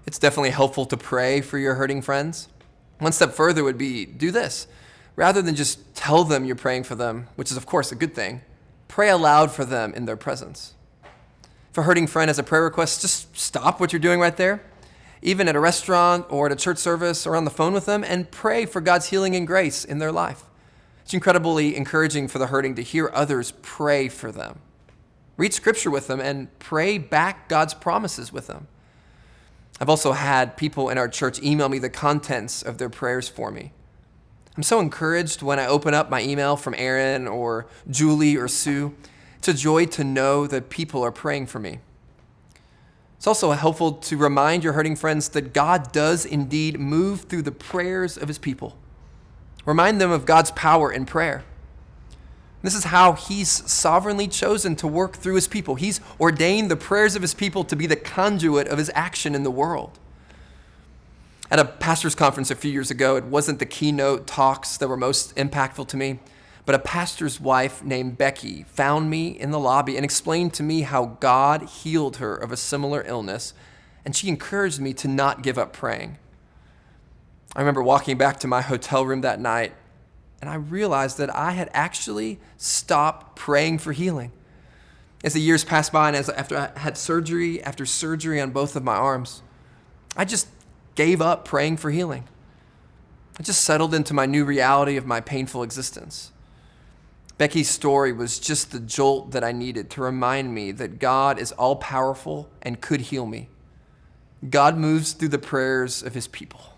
It's definitely helpful to pray for your hurting friends. One step further would be do this. Rather than just tell them you're praying for them, which is of course a good thing, pray aloud for them in their presence. If a hurting friend has a prayer request, just stop what you're doing right there, even at a restaurant or at a church service or on the phone with them, and pray for God's healing and grace in their life. It's incredibly encouraging for the hurting to hear others pray for them. Read scripture with them and pray back God's promises with them. I've also had people in our church email me the contents of their prayers for me. I'm so encouraged when I open up my email from Aaron or Julie or Sue. It's a joy to know that people are praying for me. It's also helpful to remind your hurting friends that God does indeed move through the prayers of his people. Remind them of God's power in prayer. This is how he's sovereignly chosen to work through his people. He's ordained the prayers of his people to be the conduit of his action in the world. At a pastor's conference a few years ago, it wasn't the keynote talks that were most impactful to me, but a pastor's wife named Becky found me in the lobby and explained to me how God healed her of a similar illness, and she encouraged me to not give up praying. I remember walking back to my hotel room that night, and I realized that I had actually stopped praying for healing. As the years passed by and after I had surgery after surgery on both of my arms, I just gave up praying for healing. I just settled into my new reality of my painful existence. Becky's story was just the jolt that I needed to remind me that God is all-powerful and could heal me. God moves through the prayers of his people.